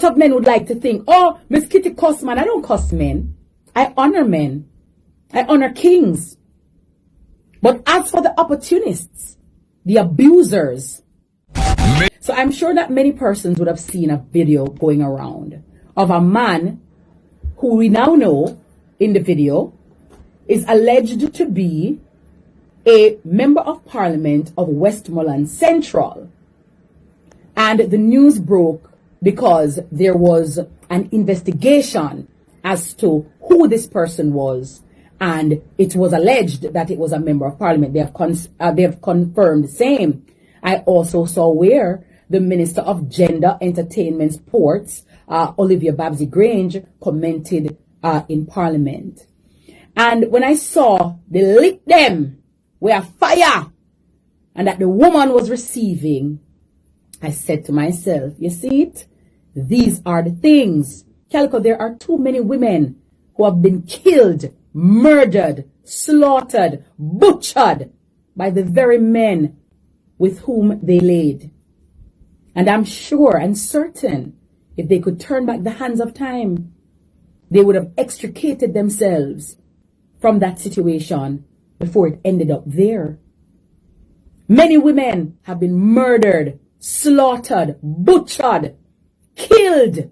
lot of men would like to think, oh, Miss Kitty cuss man. I don't cuss men. I honor men. I honor kings. But as for the opportunists, the abusers, so I'm sure that many persons would have seen a video going around of a man who we now know in the video is alleged to be a member of parliament of Westmoreland Central. And the news broke because there was an investigation as to who this person was. And it was alleged that it was a member of parliament. They have confirmed the same. I also saw where the Minister of Gender, Entertainment, Sports, Olivia Babsy Grange, commented in parliament. And when I saw they lit them with fire and that the woman was receiving, I said to myself, you see it? These are the things. Calico, there are too many women who have been killed, murdered, slaughtered, butchered by the very men with whom they laid. And I'm sure and certain if they could turn back the hands of time, they would have extricated themselves from that situation before it ended up there. Many women have been murdered, slaughtered, butchered, killed,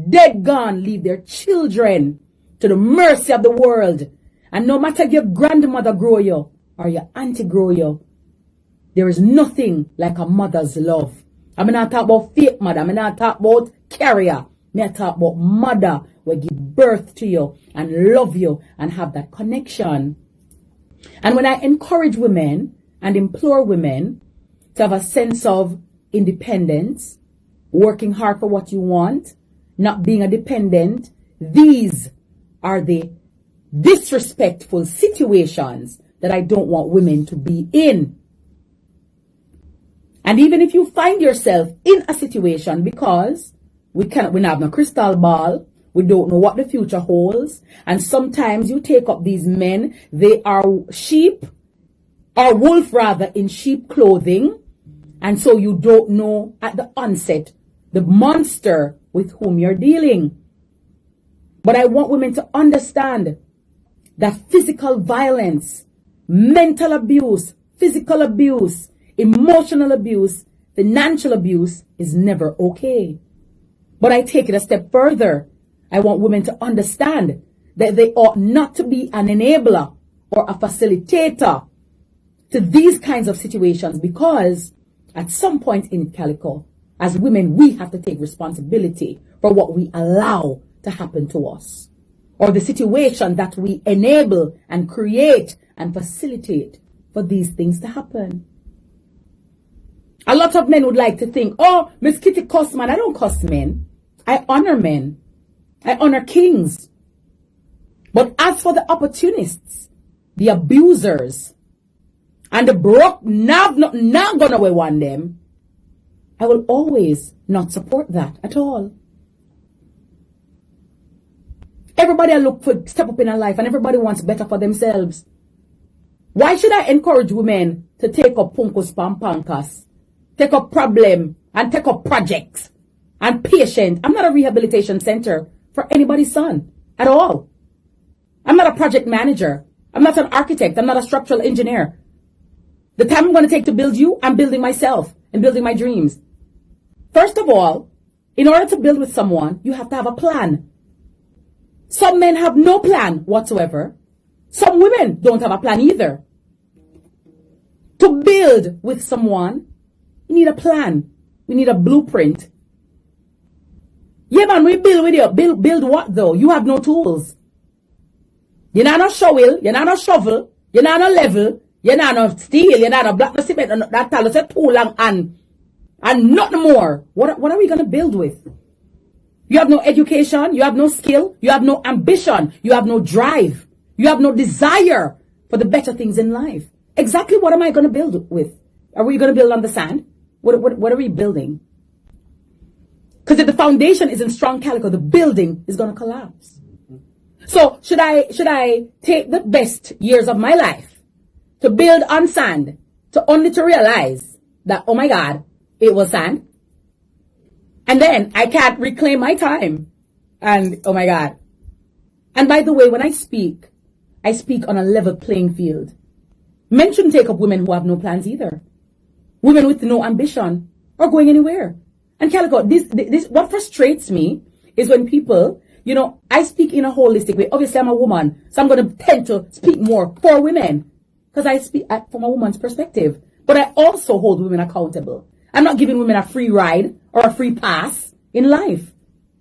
dead gone, leave their children to the mercy of the world. And no matter if your grandmother grow you or your auntie grow you, there is nothing like a mother's love. I'm not talking about fake mother. I'm not talking about carrier. I'm talking about mother will give birth to you and love you and have that connection. And when I encourage women and implore women to have a sense of independence, working hard for what you want, not being a dependent, these are the disrespectful situations that I don't want women to be in. And even if you find yourself in a situation, because we don't have no crystal ball, we don't know what the future holds, and sometimes you take up these men, they are sheep, or wolf rather, in sheep clothing, and so you don't know at the onset the monster with whom you're dealing. But I want women to understand that physical violence, mental abuse, physical abuse, emotional abuse, financial abuse is never okay. But I take it a step further. I want women to understand that they ought not to be an enabler or a facilitator to these kinds of situations, because at some point in Calico, as women, we have to take responsibility for what we allow to happen to us, or the situation that we enable and create and facilitate for these things to happen. A lot of men would like to think, oh, Miss Kitty cuss man. I don't cuss men. I honor men. I honor kings. But as for the opportunists, the abusers, and the broke, not gonna we want them, I will always not support that at all. Everybody look for step up in their life, and everybody wants better for themselves. Why should I encourage women to take up punkus pampankas, take up problem, and take up projects, and patient? I'm not a rehabilitation center for anybody's son at all. I'm not a project manager. I'm not an architect. I'm not a structural engineer. The time I'm going to take to build you, I'm building myself and building my dreams. First of all, in order to build with someone, you have to have a plan. Some men have no plan whatsoever. Some women don't have a plan either. To build with someone, you need a plan. We need a blueprint. Yeah, man, we build with you. Build what though? You have no tools. You're not no shovel. You're not no shovel. You're not no level. You're not no steel. You're not no black no cement. That tell us a tool and nothing more. What are we gonna build with? You have no education. You have no skill. You have no ambition. You have no drive. You have no desire for the better things in life. Exactly what am I gonna build with? Are we gonna build on the sand? What are we building? Because if the foundation isn't strong, Calico, the building is going to collapse. So should I take the best years of my life to build on sand, to only to realize that, oh my God, it was sand? And then I can't reclaim my time. And oh my God. And by the way, when I speak on a level playing field. Men shouldn't take up women who have no plans either. Women with no ambition or going anywhere. And Calico, this what frustrates me is when people, I speak in a holistic way. Obviously, I'm a woman, so I'm going to tend to speak more for women because I speak from a woman's perspective. But I also hold women accountable. I'm not giving women a free ride or a free pass in life.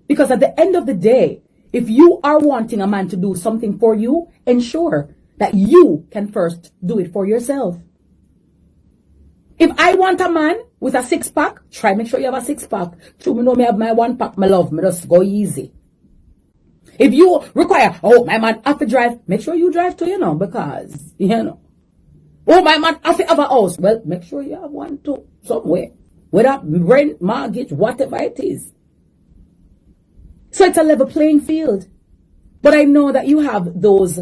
Because at the end of the day, if you are wanting a man to do something for you, ensure that you can first do it for yourself. If I want a man with a six-pack, try make sure you have a six-pack. True, me know me have my one-pack, my love. Me just go easy. If you require, my man have to drive, make sure you drive too, because, oh, my man have to have a house. Well, make sure you have one too, somewhere. Whether rent, mortgage, whatever it is. So it's a level playing field. But I know that you have those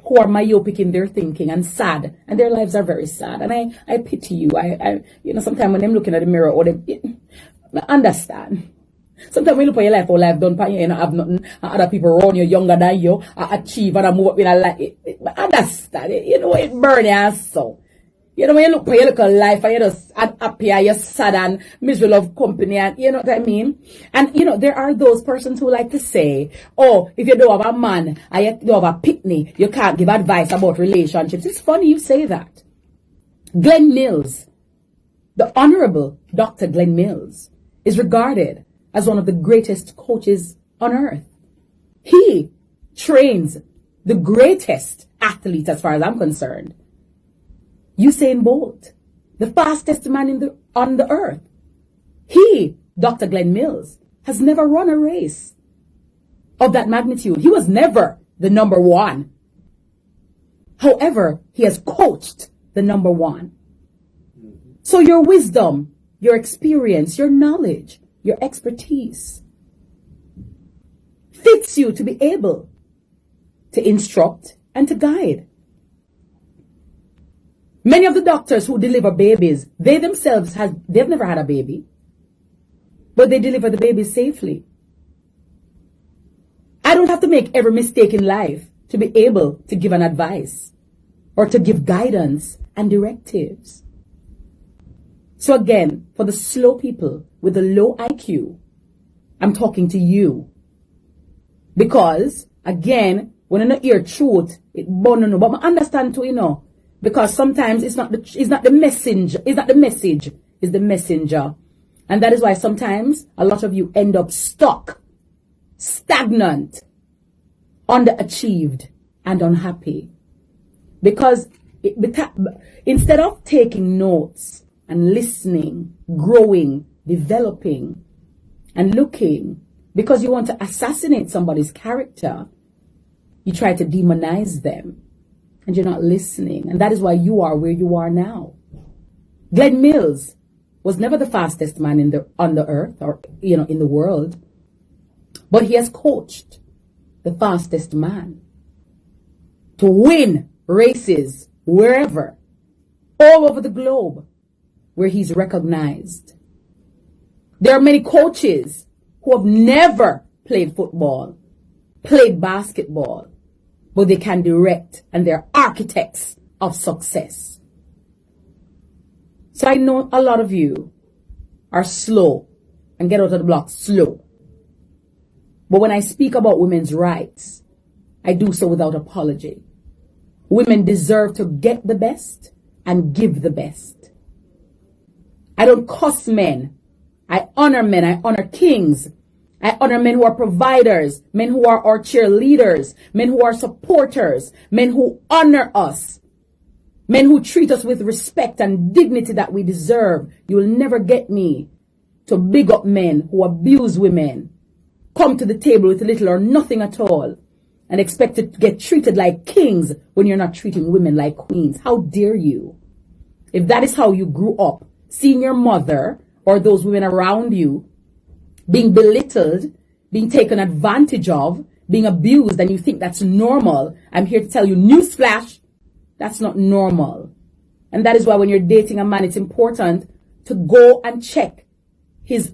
who are myopic in their thinking and sad, and their lives are very sad. And I pity you. I sometimes when I'm looking at the mirror, I understand. Sometimes when you look at your life, life done, you have nothing, and other people around you younger than you, achieve and move up in a life. I understand. It burns your soul. When you look at your little life and you're just happy and you're sad and miserable of company and you know what I mean? And there are those persons who like to say, if you don't have a man and you don't have a pitney, you can't give advice about relationships. It's funny you say that. Glenn Mills, the Honorable Dr. Glenn Mills, is regarded as one of the greatest coaches on earth. He trains the greatest athlete as far as I'm concerned. Usain Bolt, the fastest man on the earth. He, Dr. Glenn Mills, has never run a race of that magnitude. He was never the number one. However, he has coached the number one. So your wisdom, your experience, your knowledge, your expertise fits you to be able to instruct and to guide. Many of the doctors who deliver babies, they themselves they've never had a baby, but they deliver the babies safely. I don't have to make every mistake in life to be able to give an advice or to give guidance and directives. So again, for the slow people with the low IQ, I'm talking to you. Because, again, when I not hear truth, it burn. But I understand too, because sometimes it's not the messenger, it's the messenger. And that is why sometimes a lot of you end up stuck, stagnant, underachieved, and unhappy. Because instead of taking notes and listening, growing, developing, and looking, because you want to assassinate somebody's character, you try to demonize them. And you're not listening. And that is why you are where you are now. Glenn Mills was never the fastest man on the earth or, in the world. But he has coached the fastest man to win races wherever, all over the globe, where he's recognized. There are many coaches who have never played football, played basketball, but they can direct, and they're architects of success. So I know a lot of you are slow and get out of the block slow. But when I speak about women's rights, I do so without apology. Women deserve to get the best and give the best. I don't cuss men. I honor men. I honor kings. I honor men who are providers, men who are our cheerleaders, men who are supporters, men who honor us, men who treat us with respect and dignity that we deserve. You will never get me to big up men who abuse women, come to the table with little or nothing at all, and expect to get treated like kings when you're not treating women like queens. How dare you? If that is how you grew up, seeing your mother or those women around you being belittled, being taken advantage of, being abused, and you think that's normal, I'm here to tell you, newsflash, that's not normal. And that is why when you're dating a man, it's important to go and check his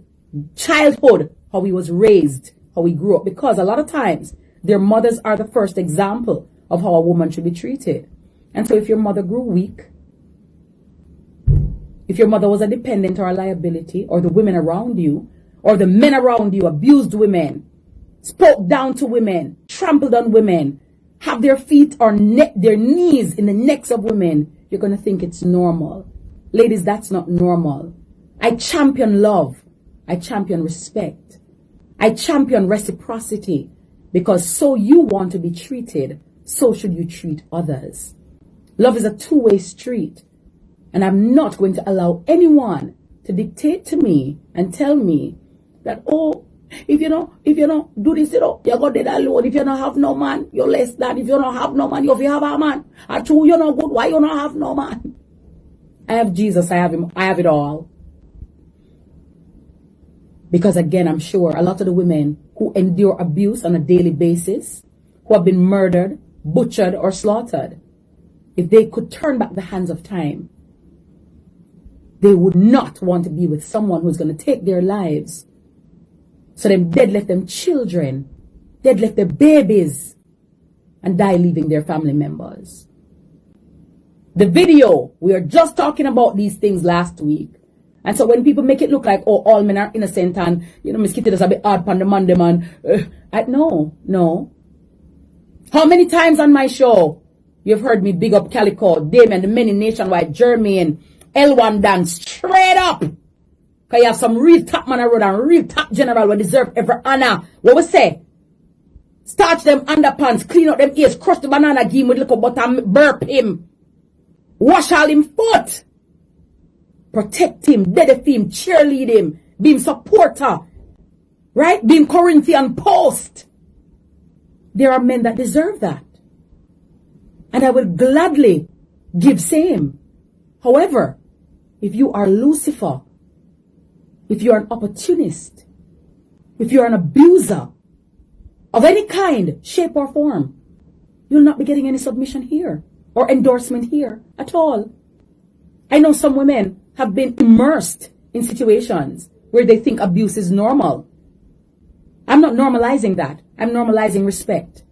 childhood, how we was raised, how we grew up. Because a lot of times, their mothers are the first example of how a woman should be treated. And so if your mother grew weak, if your mother was a dependent or a liability, or the women around you, or the men around you abused women, spoke down to women, trampled on women, have their feet or their knees in the necks of women, you're going to think it's normal. Ladies, that's not normal. I champion love. I champion respect. I champion reciprocity, because so you want to be treated, so should you treat others. Love is a two-way street, and I'm not going to allow anyone to dictate to me and tell me that, oh, if you don't do this, you're going to dead alone. If you don't have no man, you're less than. If you don't have no man, you have a man. And two, you're not good. Why you don't have no man? I have Jesus. I have him. I have it all. Because again, I'm sure a lot of the women who endure abuse on a daily basis, who have been murdered, butchered, or slaughtered, if they could turn back the hands of time, they would not want to be with someone who's going to take their lives. So them dead left them children, dead left their babies, and die leaving their family members. The video, we were just talking about these things last week. And so when people make it look like, oh, all men are innocent and, Miss Kitty does a bit hard on the man, no. How many times on my show you've heard me big up Calico, Damien, the many nationwide, Jermaine, L1 Dan, straight up. Because you have some real top man road and real top general who deserve every honor. What we say? Starch them underpants, clean up them ears, crush the banana, give him with little butter and burp him. Wash all him foot. Protect him, dedify him, cheerlead him, be him supporter. Right? Be him Corinthian post. There are men that deserve that. And I will gladly give same. However, if you are Lucifer, if you are an opportunist, if you are an abuser of any kind, shape or form, you'll not be getting any submission here or endorsement here at all. I know some women have been immersed in situations where they think abuse is normal. I'm not normalizing that. I'm normalizing respect.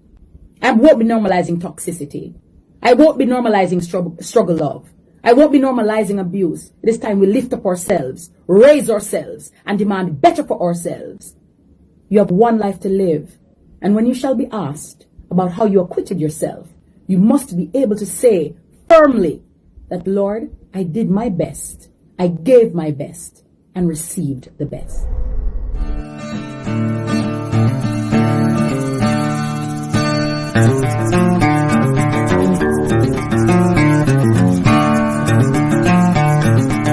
I won't be normalizing toxicity. I won't be normalizing struggle love. I won't be normalizing abuse. It is time we lift up ourselves, raise ourselves, and demand better for ourselves. You have one life to live. And when you shall be asked about how you acquitted yourself, you must be able to say firmly that, Lord, I did my best. I gave my best and received the best.